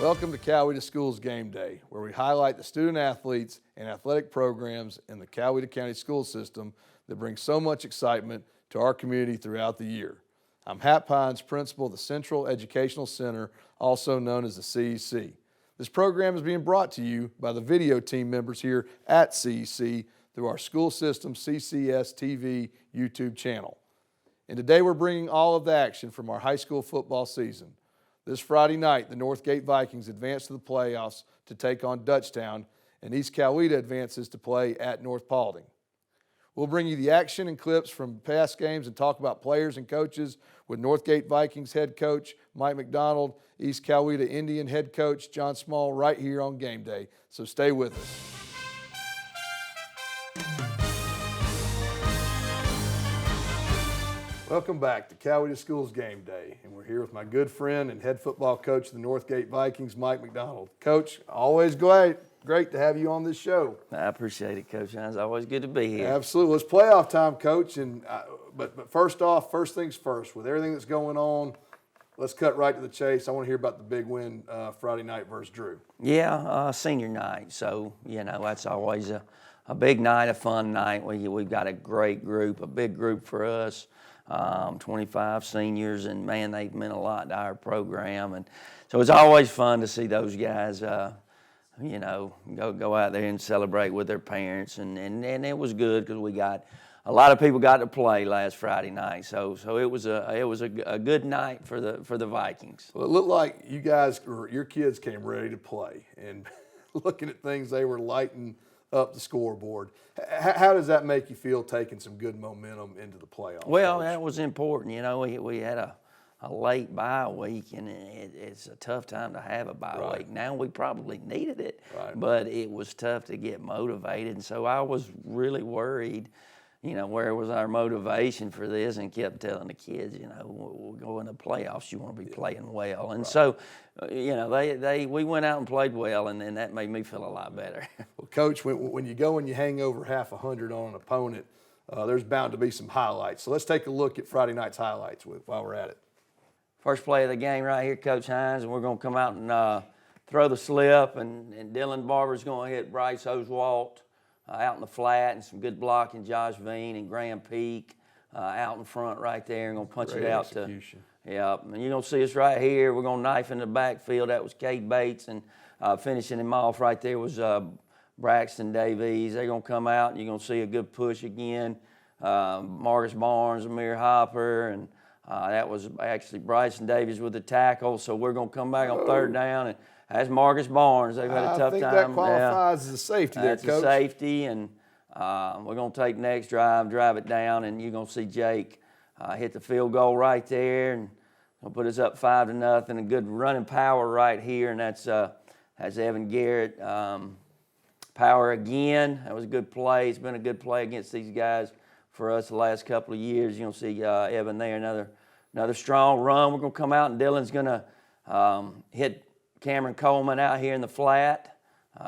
Welcome to Coweta Schools Game Day, where we highlight the student athletes and athletic programs in the Coweta County school system that bring so much excitement to our community throughout the year. I'm Hat Pines, principal of the Central Educational Center, also known as the CEC. This program is being brought to you by the video team members here at CEC through our school system CCS TV YouTube channel. And today we're bringing all of the action from our high school football season. This Friday night, the Northgate Vikings advance to the playoffs to take on Dutchtown, and East Coweta advances to play at North Paulding. We'll bring you the action and clips from past games and talk about players and coaches with Northgate Vikings head coach Mike McDonald, East Coweta Indian head coach John Small right here on Game Day. So stay with us. Welcome back to Coweta Schools Game Day, and we're here with my good friend and head football coach of the Northgate Vikings, Mike McDonald. Coach, always great to have you on this show. I appreciate it, Coach. It's always good to be here. Absolutely. It's playoff time, Coach, and but first things first. With everything that's going on, let's cut right to the chase. I want to hear about the big win Friday night versus Drew. Yeah, senior night. So, that's always a big night, a fun night. We've got a great group, a big group for us. 25 seniors, and man, they've meant a lot to our program, and so it's always fun to see those guys, go out there and celebrate with their parents, and it was good because we got a lot of people got to play last Friday night, so it was a good night for the Vikings. Well, it looked like you guys or your kids came ready to play, and looking at things, they were lighting up the scoreboard. How does that make you feel taking some good momentum into the playoffs? Well, that was important. We had a late bye week, and it's a tough time to have a bye week. Now we probably needed it, but it was tough to get motivated. And so I was really worried, where was our motivation for this, and kept telling the kids, we'll go in the playoffs, you want to be playing well. And so, we went out and played well, and then that made me feel a lot better. Well, Coach, when you go and you hang over half 100 on an opponent, there's bound to be some highlights. So let's take a look at Friday night's highlights while we're at it. First play of the game right here, Coach Hines, and we're going to come out and throw the slip, and Dylan Barber's going to hit Bryce Oswalt out in the flat, and some good blocking, Josh Veen and Graham Peak out in front right there, and going to punch Great it out execution. Yeah, and you're going to see us right here. We're going to knife in the backfield. That was Cade Bates, and finishing him off right there was Braxton Davies. They're going to come out, and you're going to see a good push again. Marcus Barnes, Amir Hopper, and that was actually Bryson Davies with the tackle. So we're going to come back on third down, and that's Marcus Barnes. They've had a tough time. I think that qualifies as a safety there, Coach. That's a safety, and we're going to take next drive it down, and you're going to see Jake hit the field goal right there, and going to put us up 5-0. A good running power right here, and that's Evan Garrett. Power again. That was a good play. It's been a good play against these guys for us the last couple of years. You're going to see Evan there, another strong run. We're going to come out, and Dylan's going to hit Cameron Coleman out here in the flat.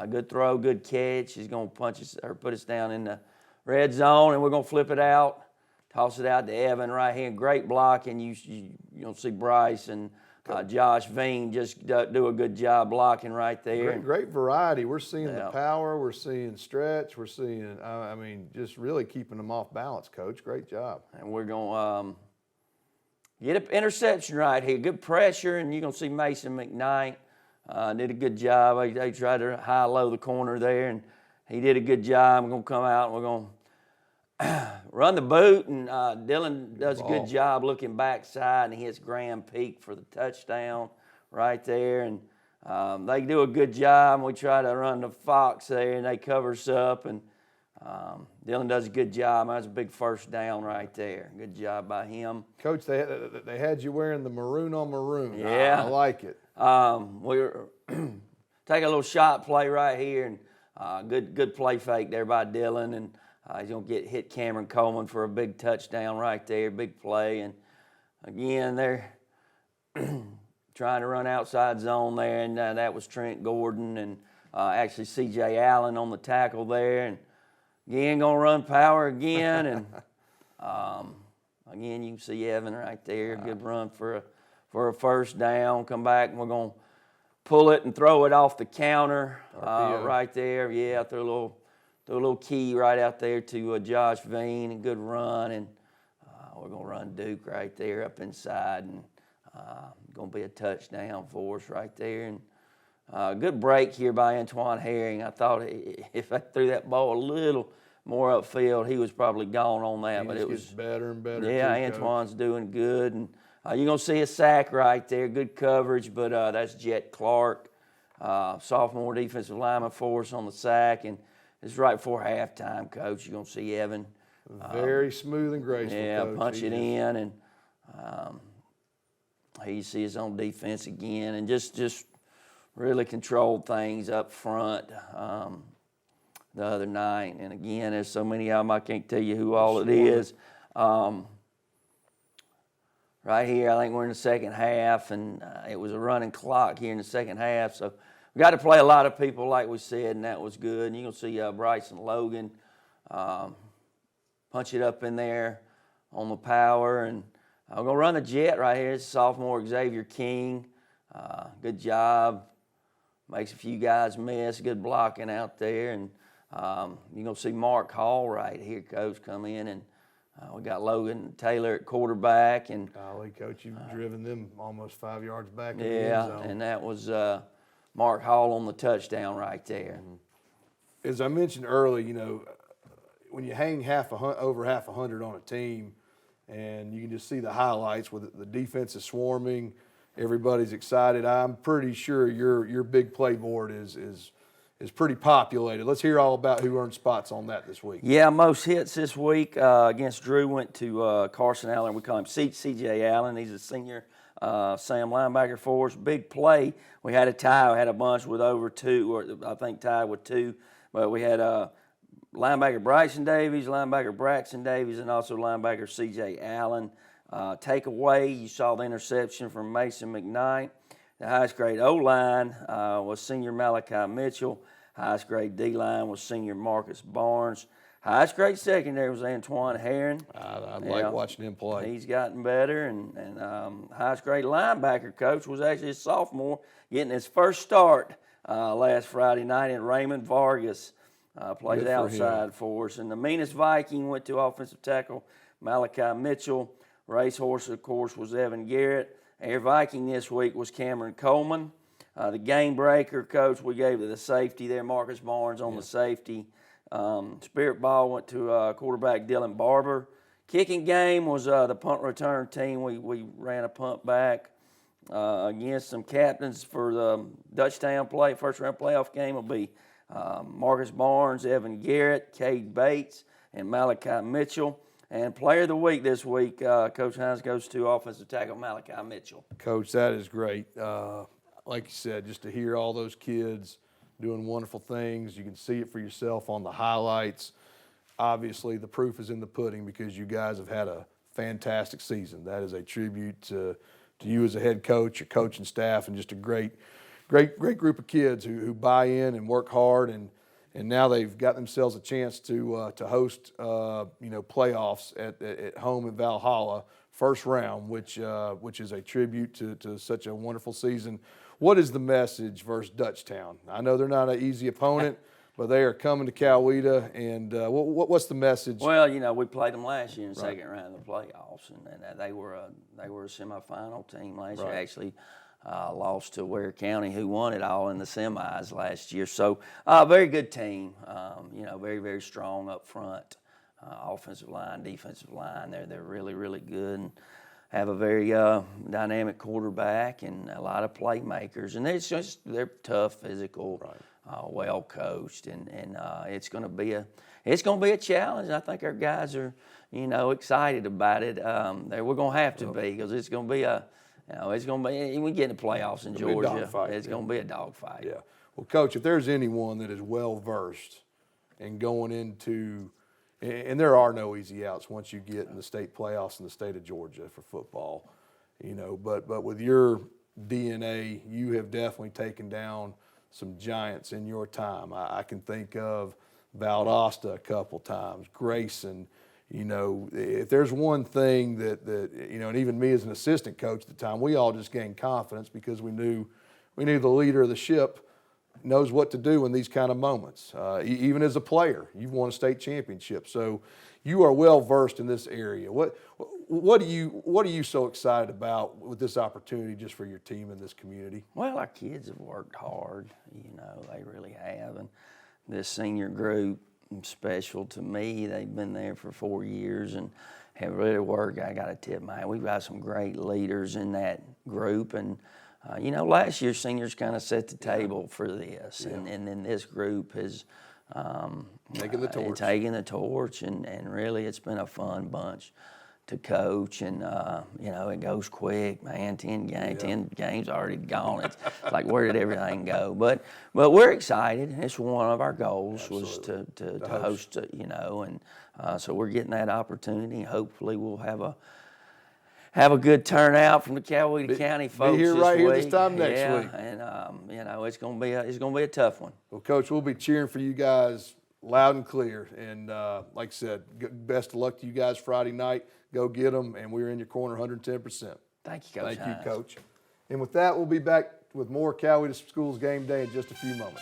Good throw, good catch. He's going to put us down in the red zone, and we're going to flip it out, toss it out to Evan right here. Great block, and you're going to see Bryce and Josh Veen just do a good job blocking right there. Great variety. We're seeing the power. We're seeing stretch. We're seeing, just really keeping them off balance, Coach. Great job. And we're going to get an interception right here. Good pressure, and you're going to see Mason McKnight. Did a good job. They tried to high-low the corner there, and he did a good job. We're going to come out, and we're going to run the boot, and Dylan does a good job looking backside, and he hits Graham Peak for the touchdown right there. And they do a good job, and we try to run the Fox there, and they cover us up, and Dylan does a good job. That's a big first down right there. Good job by him. Coach, they had you wearing the maroon on maroon. Yeah. I like it. We're take a little shot play right here, and good play fake there by Dylan, and he's going to hit Cameron Coleman for a big touchdown right there, big play. And again, they're trying to run outside zone there, and that was Trent Gordon and actually C.J. Allen on the tackle there. And again, going to run power again, and again, you can see Evan right there, good run for a first down. Come back, and we're going to pull it and throw it off the counter RPO. right there. Yeah, threw a little key right out there to Josh Veen, a good run, and we're gonna run Duke right there up inside, and gonna be a touchdown for us right there. And good break here by Antoine Herring. I thought if I threw that ball a little more upfield, he was probably gone on that. He but just it was gets better and better. yeah, too, Antoine's Coach. doing good, and you're gonna see a sack right there. Good coverage, but that's Jet Clark, sophomore defensive lineman for us on the sack, and it's right before halftime, Coach. You're gonna see Evan. Very smooth and graceful. Yeah, Coach. punch it in, and he sees on defense again, and just really controlled things up front the other night. And again, there's so many of them, I can't tell you who all it is. Right here, I think we're in the second half, and it was a running clock here in the second half. So we got to play a lot of people, like we said, and that was good. And you're going to see Bryson Logan punch it up in there on the power. And we're going to run the jet right here. It's sophomore Xavier King. Good job. Makes a few guys miss. Good blocking out there. And you're going to see Mark Hall right here, Coach, come in. And we got Logan Taylor at quarterback. And Golly, Coach, you've driven them almost 5 yards back in the end yeah, zone. and that was Mark Hall on the touchdown right there. As I mentioned early, you know, when you hang over half 100 on a team, and you can just see the highlights where the defense is swarming, everybody's excited. I'm pretty sure your big play board is pretty populated. Let's hear all about who earned spots on that this week. Yeah, most hits this week against Drew went to Carson Allen. We call him C.J. Allen. He's a senior Sam linebacker for us. Big play. We had a tie. We had a bunch with over two, or I think tied with two. But we had linebacker Bryson Davies, linebacker Braxton Davies, and also linebacker C.J. Allen. Takeaway, you saw the interception from Mason McKnight. The highest grade O-line was senior Malachi Mitchell. Highest grade D-line was senior Marcus Barnes. Highest grade secondary was Antoine Herring. I like watching him play. He's gotten better. And highest grade linebacker, Coach, was actually a sophomore getting his first start last Friday night, and Raymond Vargas plays Good for outside him. for us. And the meanest Viking went to offensive tackle Malachi Mitchell. Racehorse, of course, was Evan Garrett. Air Viking this week was Cameron Coleman. The game breaker, Coach, we gave to the safety there, Marcus Barnes on the safety. Spirit ball went to quarterback Dylan Barber. Kicking game was the punt return team. We ran a punt back against some captains for the Dutchtown first round playoff game will be Marcus Barnes, Evan Garrett, Cade Bates, and Malachi Mitchell. And player of the week this week, Coach Hines, goes to offensive tackle Malachi Mitchell. Coach, that is great. Like you said, just to hear all those kids doing wonderful things. You can see it for yourself on the highlights. Obviously, the proof is in the pudding because you guys have had a fantastic season. That is a tribute to you as a head coach, your coaching staff, and just a great group of kids who buy in and work hard. And now they've got themselves a chance to host playoffs at home at Valhalla, first round, which is a tribute to such a wonderful season. What is the message versus Dutchtown? I know they're not an easy opponent, but they are coming to Coweta. And what's the message? Well, we played them last year in the second round of the playoffs, and they were a semifinal team last year. Actually, lost to Ware County, who won it all in the semis last year. So, very good team. Very, very strong up front, offensive line, defensive line. They're really, really good and have a very dynamic quarterback and a lot of playmakers. And they're tough, physical, well coached, and it's going to be a challenge. I think our guys are excited about it. We're going to have to be, because it's going to be we get in the playoffs in Georgia. It's going to be a dogfight. Yeah. Well, Coach, if there's anyone that is well versed in going into, and there are no easy outs once you get in the state playoffs in the state of Georgia for football, but with your DNA, you have definitely taken down some giants in your time. I can think of Valdosta a couple times, Grayson. If there's one thing that and even me as an assistant coach at the time, we all just gained confidence because we knew we need the leader of the ship knows what to do in these kind of moments. Even as a player, you've won a state championship, so you are well versed in this area. What are you so excited about with this opportunity just for your team and this community? Well, our kids have worked hard. They really have, and this senior group special to me. They've been there for 4 years and have really worked. I got to tip my hat. We've got some great leaders in that group, and last year seniors kind of set the table for this, and then this group has taking the torch, and really it's been a fun bunch to coach, and it goes quick, man. 10 games already gone. It's like, where did everything go? But we're excited. It's one of our goals was to host, and so we're getting that opportunity. Hopefully we'll have a good turnout from the Coweta County folks. Be here this here week. this time next week. And it's gonna be a tough one. Well, Coach, we'll be cheering for you guys loud and clear. And like I said, best of luck to you guys Friday night. Go get them, and we're in your corner 110%. Thank you, Coach. Thank you, Coach. And with that, we'll be back with more Coweta Schools Game Day in just a few moments.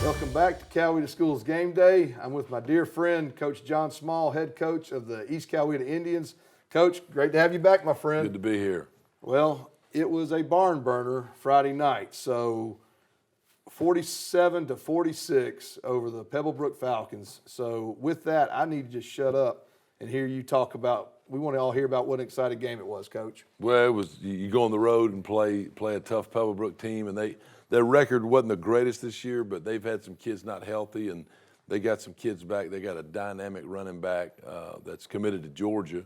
Welcome back to Coweta Schools Game Day. I'm with my dear friend, Coach John Small, head coach of the East Coweta Indians. Coach, great to have you back, my friend. Good to be here. Well, it was a barn burner Friday night, so 47-46 over the Pebblebrook Falcons. So with that, I need to just shut up and hear you talk about. We want to all hear about what an exciting game it was, Coach. Well, it was. You go on the road and play a tough Pebblebrook team, and their record wasn't the greatest this year, but they've had some kids not healthy, and they got some kids back. They got a dynamic running back that's committed to Georgia,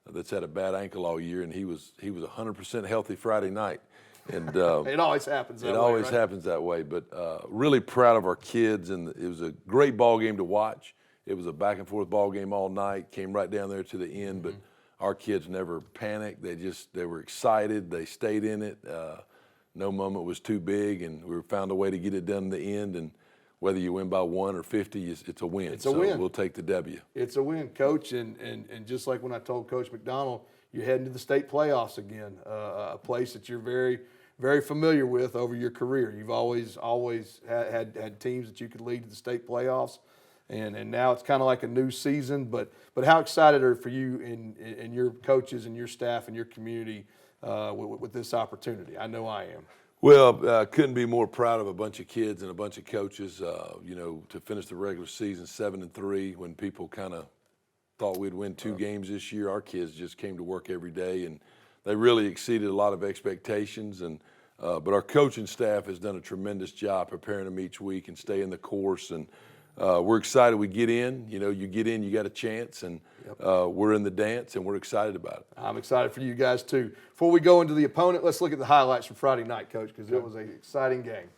that's had a bad ankle all year, and he was 100% healthy Friday night. And it always happens that way. It always right? happens that way. But really proud of our kids, and it was a great ball game to watch. It was a back and forth ball game all night. Came right down there to the end, but our kids never panicked. They were excited. They stayed in it. No moment was too big, and we found a way to get it done in the end. And whether you win by 1 or 50, it's a win. It's a win. We'll take the W. It's a win, Coach. And just like when I told Coach McDonald, you're heading to the state playoffs again, a place that you're very, very familiar with over your career. You've always had teams that you could lead to the state playoffs, and now it's kind of like a new season. But how excited are for you and your coaches and your staff and your community with this opportunity? I know I am. Well, couldn't be more proud of a bunch of kids and a bunch of coaches. To finish the regular season 7-3 when people kind of thought we'd win 2 games this year. Our kids just came to work every day, and they really exceeded a lot of expectations. And but our coaching staff has done a tremendous job preparing them each week and staying the course. And we're excited. We get in. You get in, you got a chance, and we're in the dance, and we're excited about it. I'm excited for you guys too. Before we go into the opponent, let's look at the highlights from Friday night, Coach, because it was an exciting game.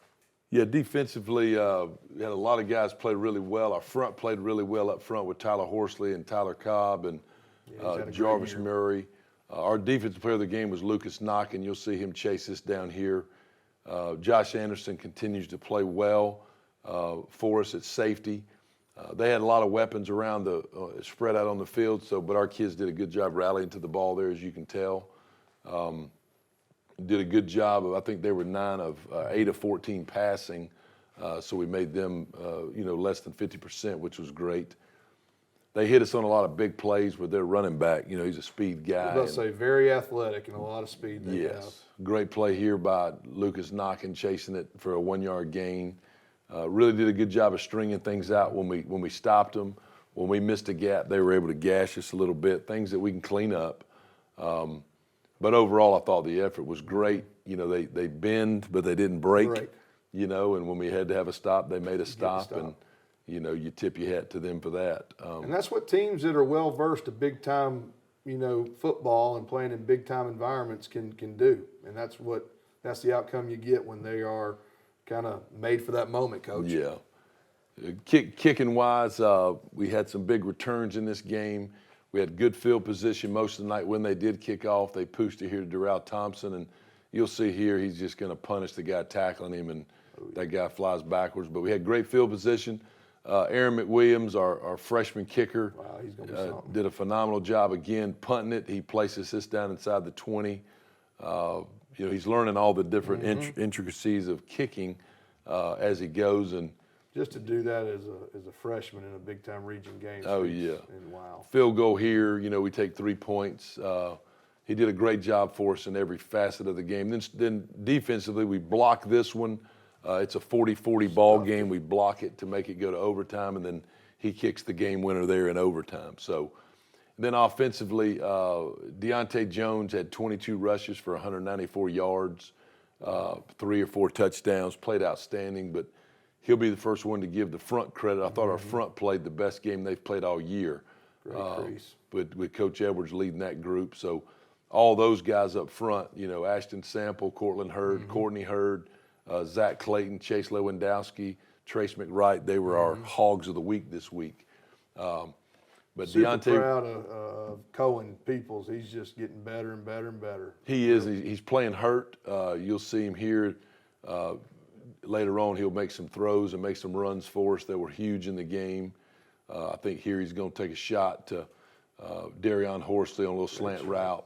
Yeah, defensively, we had a lot of guys play really well. Our front played really well up front with Tyler Horsley and Tyler Cobb and Jarvis Murray. Our defensive player of the game was Lucas Knock, and you'll see him chase this down here. Josh Anderson continues to play well for us at safety. They had a lot of weapons around spread out on the field, but our kids did a good job rallying to the ball there, as you can tell. Did a good job I think they were 9 of 8 of 14 passing, so we made them, less than 50%, which was great. They hit us on a lot of big plays with their running back. He's a speed guy. I was about to say, very athletic and a lot of speed. Yes, great play here by Lucas Knockin, chasing it for a 1-yard gain. Really did a good job of stringing things out when we stopped them. When we missed a gap, they were able to gash us a little bit, things that we can clean up. But overall, I thought the effort was great. They bend, but they didn't break. And when we had to have a stop, they made a stop. And, you tip your hat to them for that. And that's what teams that are well-versed to big-time, football and playing in big-time environments can do. And that's the outcome you get when they are kind of made for that moment, Coach. Yeah. Kicking-wise, we had some big returns in this game. We had good field position most of the night. When they did kick off, they pushed it here to Darrell Thompson, and you'll see here he's just going to punish the guy tackling him, and that guy flies backwards. But we had great field position. Aaron McWilliams, our freshman kicker, Wow, he's gonna be something. did a phenomenal job again punting it. He places this down inside the 20. He's learning all the different intricacies of kicking as he goes, and Just to do that as a freshman in a big time region game. Oh, yeah. And wow. field goal here, we take 3 points. He did a great job for us in every facet of the game. Then defensively, we block this one. It's a 40-40 ball game. We block it to make it go to overtime, and then he kicks the game winner there in overtime. So then offensively, Deontay Jones had 22 rushes for 194 yards, 3 or 4 touchdowns, played outstanding, but he'll be the first one to give the front credit. I thought our front played the best game they've played all year. Great crease. With Coach Edwards leading that group. So all those guys up front, Ashton Sample, Cortland Hurd, Courtney Hurd, Zach Clayton, Chase Lewandowski, Trace McWright, they were our hogs of the week this week. But Super Deontay, proud of Cohen Peoples. He's just getting better and better and better. he is. He's playing hurt. You'll see him here. Later on, he'll make some throws and make some runs for us that were huge in the game. I think here he's going to take a shot to Darion Horsley on a little slant route.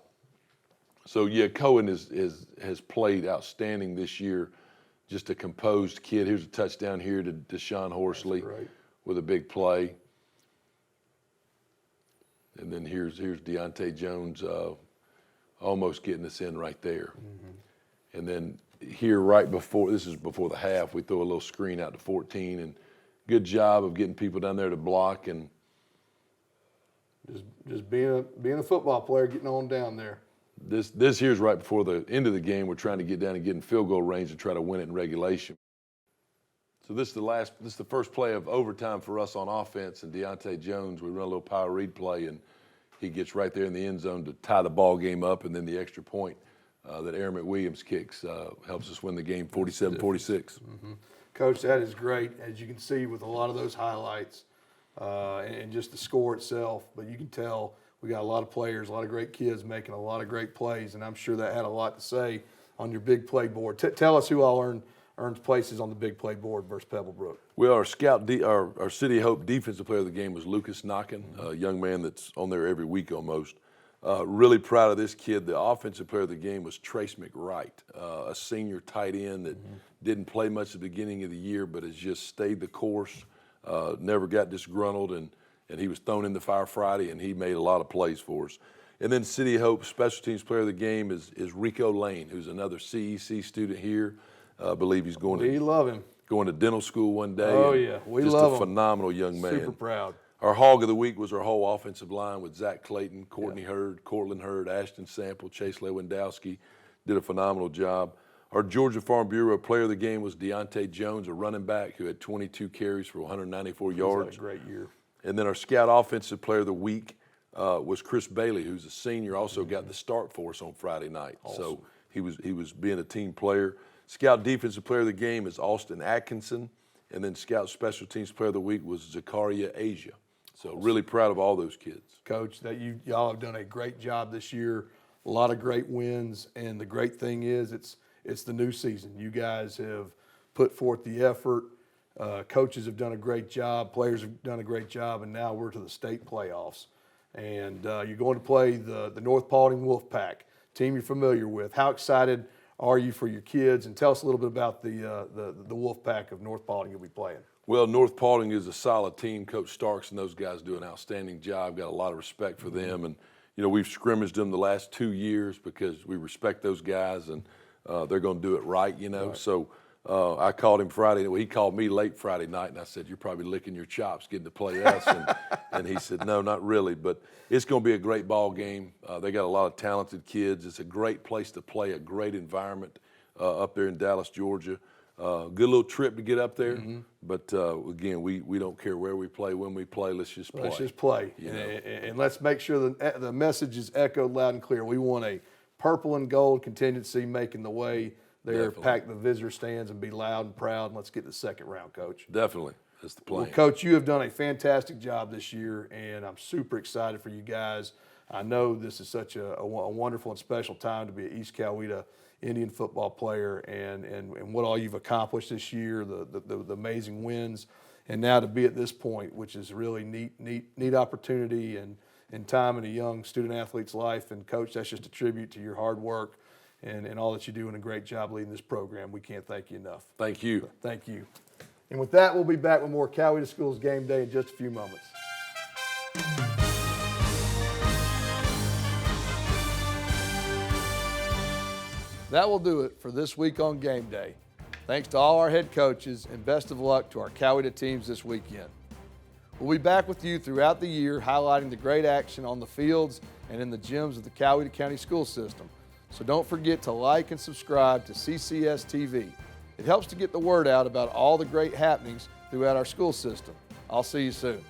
So, yeah, Cohen has played outstanding this year. Just a composed kid. Here's a touchdown here to Deshaun Horsley with a big play. And then here's Deontay Jones almost getting us in right there. And then here this is before the half, we throw a little screen out to 14, and good job of getting people down there to block, and just being a football player, getting on down there. This here's right before the end of the game. We're trying to get down and get in field goal range and try to win it in regulation. So this is the first play of overtime for us on offense, and Deontay Jones, we run a little power read play, and he gets right there in the end zone to tie the ball game up, and then the extra point that Aaron McWilliams kicks helps us win the game 47-46. Coach, that is great, as you can see with a lot of those highlights and just the score itself. But you can tell we got a lot of players, a lot of great kids making a lot of great plays, and I'm sure that had a lot to say on your big play board. Tell us who all earns places on the big play board versus Pebblebrook. Well, our City of Hope defensive player of the game was Lucas Knockin, a young man that's on there every week almost. Really proud of this kid. The offensive player of the game was Trace McWright, a senior tight end that didn't play much at the beginning of the year, but has just stayed the course, never got disgruntled, and he was thrown in the fire Friday, and he made a lot of plays for us. And then City of Hope special teams player of the game is Rico Lane, who's another CEC student here. I believe he's going to dental school one day. Oh, yeah. We just love a him. phenomenal young man. Super proud. Our hog of the week was our whole offensive line with Zach Clayton, Courtney Hurd, Cortland Hurd, Ashton Sample, Chase Lewandowski. Did a phenomenal job. Our Georgia Farm Bureau player of the game was Deontay Jones, a running back who had 22 carries for 194 yards. He's had a great year. And then our scout offensive player of the week was Chris Bailey, who's a senior, also got the start for us on Friday night. Awesome. So he was being a team player. Scout defensive player of the game is Austin Atkinson. And then scout special teams player of the week was Zakaria Asia. So really proud of all those kids. Coach, that y'all have done a great job this year. A lot of great wins, and the great thing is it's the new season. You guys have put forth the effort. Coaches have done a great job. Players have done a great job, and now we're to the state playoffs. And you're going to play the North Paulding Wolfpack, team you're familiar with. How excited are you for your kids? And tell us a little bit about the Wolfpack of North Paulding you'll be playing. Well, North Paulding is a solid team. Coach Starks and those guys do an outstanding job. Got a lot of respect for them. And, we've scrimmaged them the last 2 years because we respect those guys, and they're going to do it right, Right. So I called him Friday. Well, he called me late Friday night, and I said, "You're probably licking your chops getting to play us." And he said, "No, not really. But it's going to be a great ball game. They got a lot of talented kids. It's a great place to play, a great environment up there in Dallas, Georgia. Good little trip to get up there, but again, we don't care where we play, when we play. Let's just play. Let's just play, and let's make sure that the message is echoed loud and clear. We want a purple and gold contingency making the way there, pack the visitor stands, and be loud and proud. And let's get the second round, Coach. Definitely, that's the plan. Well, Coach, you have done a fantastic job this year, and I'm super excited for you guys. I know this is such a wonderful and special time to be an East Coweta Indian football player, and what all you've accomplished this year, the amazing wins. and now to be at this point, which is really neat opportunity and time in a young student athlete's life. And Coach, that's just a tribute to your hard work and all that you do, and a great job leading this program. We can't thank you enough. Thank you. Thank you. And with that, we'll be back with more Coweta Schools Game Day in just a few moments. That will do it for this week on Game Day. Thanks to all our head coaches, and best of luck to our Coweta teams this weekend. We'll be back with you throughout the year, highlighting the great action on the fields and in the gyms of the Coweta County School System. So don't forget to like and subscribe to CCS TV. It helps to get the word out about all the great happenings throughout our school system. I'll see you soon.